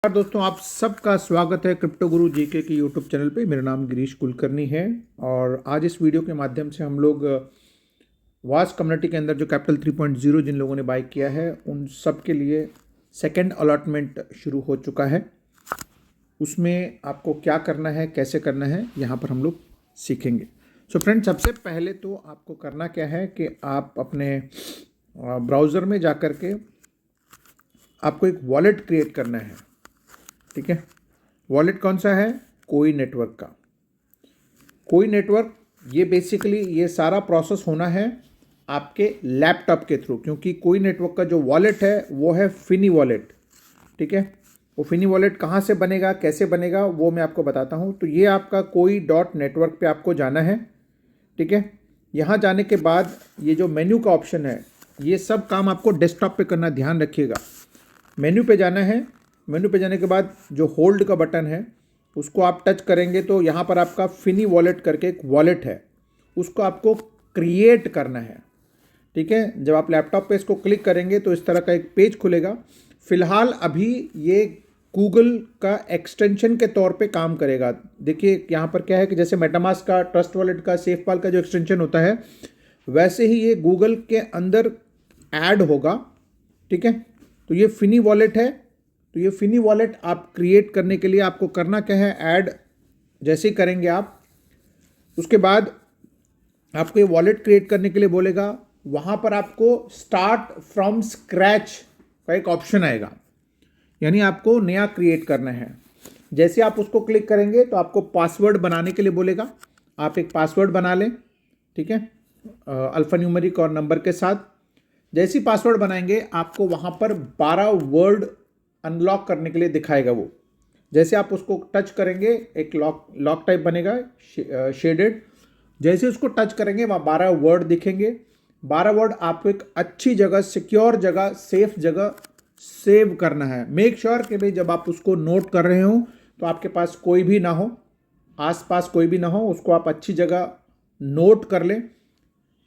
नमस्कार दोस्तों, आप सबका स्वागत है क्रिप्टो गुरु जीके की यूट्यूब चैनल पे। मेरा नाम गिरीश कुलकर्णी है और आज इस वीडियो के माध्यम से हम लोग वास्ट कम्युनिटी के अंदर जो कैपिटल 3.0 जिन लोगों ने बाय किया है उन सब के लिए सेकंड अलॉटमेंट शुरू हो चुका है। उसमें आपको क्या करना है, कैसे करना है, यहाँ पर हम लोग सीखेंगे। सो फ्रेंड्स, सबसे पहले तो आपको करना क्या है कि आप अपने ब्राउज़र में जा कर के आपको एक वॉलेट क्रिएट करना है। ठीक है, वॉलेट कौन सा है? कोई नेटवर्क का। कोई नेटवर्क, ये बेसिकली ये सारा प्रोसेस होना है आपके लैपटॉप के थ्रू, क्योंकि कोई नेटवर्क का जो वॉलेट है वो है फिनी वॉलेट। ठीक है, वो फिनी वॉलेट कहाँ से बनेगा, कैसे बनेगा, वो मैं आपको बताता हूँ। तो ये आपका कोई डॉट नेटवर्क पे आपको जाना है। ठीक है, यहाँ जाने के बाद ये जो मेन्यू का ऑप्शन है, ये सब काम आपको डेस्कटॉप पे करना, ध्यान रखिएगा। मेन्यू पे जाना है। मेन्यू पे जाने के बाद जो होल्ड का बटन है उसको आप टच करेंगे तो यहाँ पर आपका फिनी वॉलेट करके एक वॉलेट है, उसको आपको क्रिएट करना है। ठीक है, जब आप लैपटॉप पे इसको क्लिक करेंगे तो इस तरह का एक पेज खुलेगा। फिलहाल अभी ये गूगल का एक्सटेंशन के तौर पे काम करेगा। देखिए यहाँ पर क्या है कि जैसे मेटामास्क का, ट्रस्ट वॉलेट का, सेफपाल का जो एक्सटेंशन होता है, वैसे ही ये गूगल के अंदर ऐड होगा। ठीक है, तो ये फिनी वॉलेट है। तो ये फिनी वॉलेट आप क्रिएट करने के लिए आपको करना क्या है, ऐड जैसे ही करेंगे आप, उसके बाद आपको ये वॉलेट क्रिएट करने के लिए बोलेगा। वहाँ पर आपको स्टार्ट फ्रॉम स्क्रैच का एक ऑप्शन आएगा, यानी आपको नया क्रिएट करना है। जैसे आप उसको क्लिक करेंगे तो आपको पासवर्ड बनाने के लिए बोलेगा। आप एक पासवर्ड बना लें। ठीक है, अल्फान्यूमेरिक और नंबर के साथ। जैसे ही पासवर्ड बनाएंगे आपको वहाँ पर 12 वर्ड अनलॉक करने के लिए दिखाएगा वो। जैसे आप उसको टच करेंगे एक लॉक टाइप बनेगा, शेडेड। जैसे उसको टच करेंगे वहाँ 12 वर्ड दिखेंगे। 12 वर्ड आपको एक अच्छी जगह, सिक्योर जगह, सेफ जगह सेव करना है। मेक श्योर कि भाई जब आप उसको नोट कर रहे हो तो आपके पास कोई भी ना हो, आसपास कोई भी ना हो, उसको आप अच्छी जगह नोट कर लें।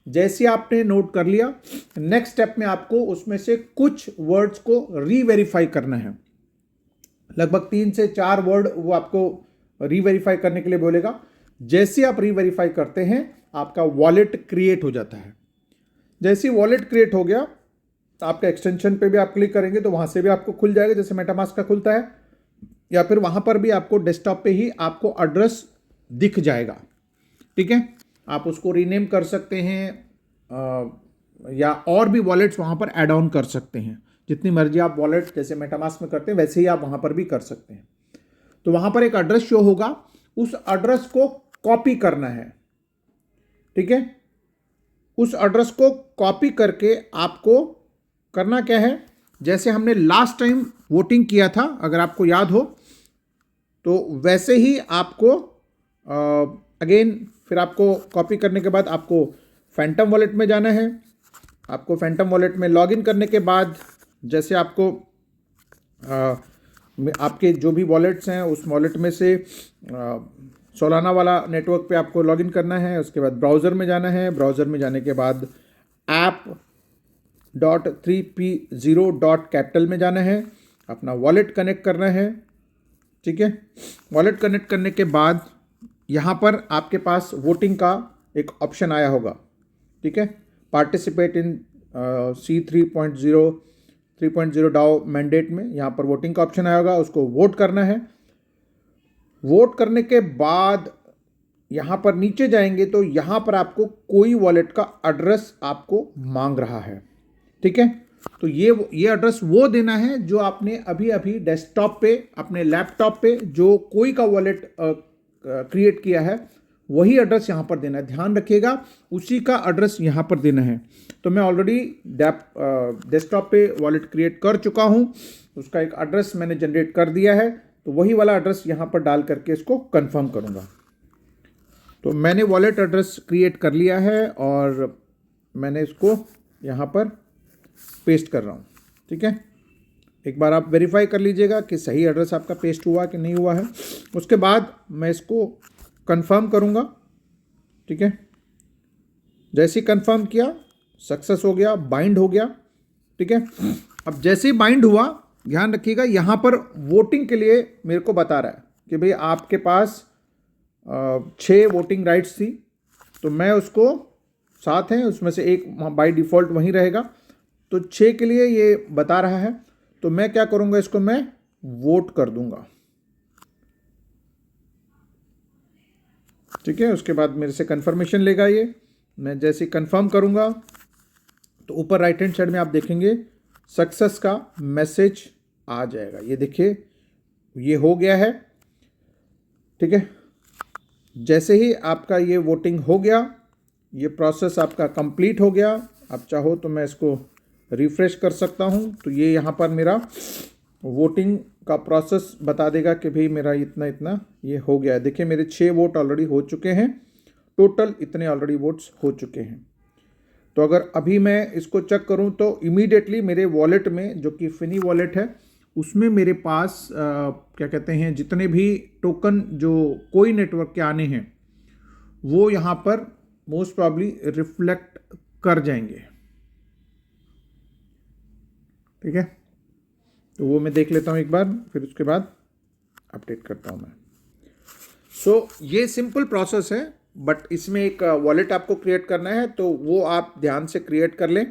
जैसे आपने नोट कर लिया, नेक्स्ट स्टेप में आपको उसमें से कुछ वर्ड्स को रीवेरीफाई करना है। लगभग 3 से 4 वर्ड वो आपको रीवेरीफाई करने के लिए बोलेगा। जैसे आप रीवेरीफाई करते हैं आपका वॉलेट क्रिएट हो जाता है। जैसे वॉलेट क्रिएट हो गया, आपका एक्सटेंशन पे भी आप क्लिक करेंगे तो वहां से भी आपको खुल जाएगा, जैसे मेटामास्क का खुलता है, या फिर वहां पर भी आपको डेस्कटॉप पे ही आपको एड्रेस दिख जाएगा। ठीक है, आप उसको रीनेम कर सकते हैं या और भी वॉलेट्स वहाँ पर ऐड ऑन कर सकते हैं। जितनी मर्जी आप वॉलेट जैसे मेटामास्क में करते हैं वैसे ही आप वहाँ पर भी कर सकते हैं। तो वहाँ पर एक एड्रेस शो होगा, उस एड्रेस को कॉपी करना है। ठीक है, उस एड्रेस को कॉपी करके आपको करना क्या है, जैसे हमने लास्ट टाइम वोटिंग किया था, अगर आपको याद हो, तो वैसे ही आपको अगेन फिर आपको कॉपी करने के बाद आपको फैंटम वॉलेट में जाना है। आपको फैंटम वॉलेट में लॉगिन करने के बाद जैसे आपको आपके जो भी वॉलेट्स हैं उस वॉलेट में से सोलाना वाला नेटवर्क पे आपको लॉगिन करना है। उसके बाद ब्राउज़र में जाना है। ब्राउज़र में जाने के बाद app.3p0.capital में जाना है, अपना वॉलेट कनेक्ट करना है। ठीक है, वॉलेट कनेक्ट करने के बाद यहाँ पर आपके पास वोटिंग का एक ऑप्शन आया होगा। ठीक है, participate in C3.0 Dow mandate में यहाँ पर वोटिंग का ऑप्शन आया होगा, उसको वोट करना है। वोट करने के बाद यहाँ पर नीचे जाएंगे तो यहाँ पर आपको कोई वॉलेट का एड्रेस आपको मांग रहा है। ठीक है, तो ये एड्रेस वो देना है जो आपने अभी अभी डेस्कटॉप पे, अपने लैपटॉप पे जो कोई का वॉलेट क्रिएट किया है, वही एड्रेस यहाँ पर देना है। ध्यान रखिएगा, उसी का एड्रेस यहाँ पर देना है। तो मैं ऑलरेडी डेस्कटॉप पे वॉलेट क्रिएट कर चुका हूँ, उसका एक एड्रेस मैंने जनरेट कर दिया है, तो वही वाला एड्रेस यहाँ पर डाल करके इसको कंफर्म करूँगा। तो मैंने वॉलेट एड्रेस क्रिएट कर लिया है और मैंने इसको यहाँ पर पेस्ट कर रहा हूँ। ठीक है, एक बार आप वेरीफाई कर लीजिएगा कि सही एड्रेस आपका पेस्ट हुआ कि नहीं हुआ है। उसके बाद मैं इसको कंफर्म करूँगा। ठीक है, जैसे ही कंफर्म किया, सक्सेस हो गया, बाइंड हो गया। ठीक है, अब जैसे ही बाइंड हुआ ध्यान रखिएगा, यहाँ पर वोटिंग के लिए मेरे को बता रहा है कि भाई आपके पास 6 वोटिंग राइट्स थी, तो मैं उसको 7 हैं, उसमें से एक बाय डिफ़ॉल्ट वहीं रहेगा, तो 6 के लिए ये बता रहा है। तो मैं क्या करूँगा, इसको मैं वोट कर दूंगा। ठीक है, उसके बाद मेरे से कंफर्मेशन लेगा ये। मैं जैसे कंफर्म करूंगा तो ऊपर राइट हैंड साइड में आप देखेंगे सक्सेस का मैसेज आ जाएगा। ये देखिए, ये हो गया है। ठीक है, जैसे ही आपका ये वोटिंग हो गया, ये प्रोसेस आपका कंप्लीट हो गया। आप चाहो तो मैं इसको रिफ्रेश कर सकता हूँ, तो ये यहाँ पर मेरा वोटिंग का प्रोसेस बता देगा कि भाई मेरा इतना इतना ये हो गया है। देखिए मेरे 6 वोट ऑलरेडी हो चुके हैं, टोटल इतने ऑलरेडी वोट्स हो चुके हैं। तो अगर अभी मैं इसको चेक करूं तो इमीडिएटली मेरे वॉलेट में, जो कि फिनी वॉलेट है, उसमें मेरे पास क्या कहते हैं, जितने भी टोकन जो कोई नेटवर्क के आने हैं वो यहाँ पर मोस्ट प्रॉब्ली रिफ्लेक्ट कर जाएंगे। ठीक है, तो वो मैं देख लेता हूँ एक बार, फिर उसके बाद अपडेट करता हूँ मैं। सो ये सिंपल प्रोसेस है, बट इसमें एक वॉलेट आपको क्रिएट करना है, तो वो आप ध्यान से क्रिएट कर लें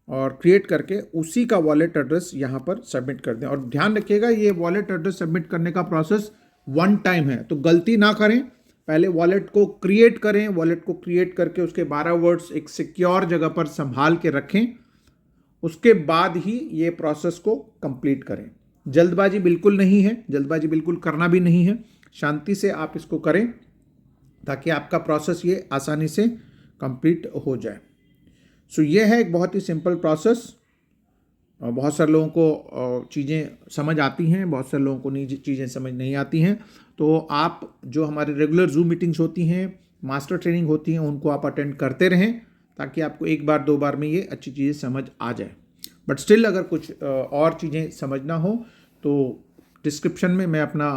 और क्रिएट करके उसी का वॉलेट एड्रेस यहाँ पर सबमिट कर दें। और ध्यान रखिएगा, ये वॉलेट एड्रेस सबमिट करने का प्रोसेस वन टाइम है, तो गलती ना करें। पहले वॉलेट को क्रिएट करें, वॉलेट को क्रिएट करके उसके 12 वर्ड्स एक सिक्योर जगह पर संभाल के रखें, उसके बाद ही ये प्रोसेस को कंप्लीट करें। जल्दबाजी बिल्कुल नहीं है, जल्दबाजी बिल्कुल करना भी नहीं है, शांति से आप इसको करें ताकि आपका प्रोसेस ये आसानी से कंप्लीट हो जाए। सो ये है एक बहुत ही सिंपल प्रोसेस। बहुत सारे लोगों को चीज़ें समझ आती हैं, बहुत सारे लोगों को चीज़ें समझ नहीं आती हैं। तो आप जो हमारे रेगुलर जूम मीटिंग्स होती हैं, मास्टर ट्रेनिंग होती हैं, उनको आप अटेंड करते रहें ताकि आपको एक बार 2 बार में ये अच्छी चीज़ें समझ आ जाए। बट स्टिल अगर कुछ और चीज़ें समझना हो तो डिस्क्रिप्शन में मैं अपना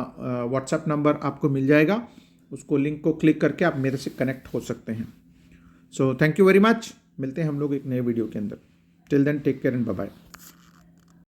व्हाट्सएप नंबर आपको मिल जाएगा, उसको लिंक को क्लिक करके आप मेरे से कनेक्ट हो सकते हैं। So thank you very much, मिलते हैं हम लोग एक नए वीडियो के अंदर। Till then take care and bye bye.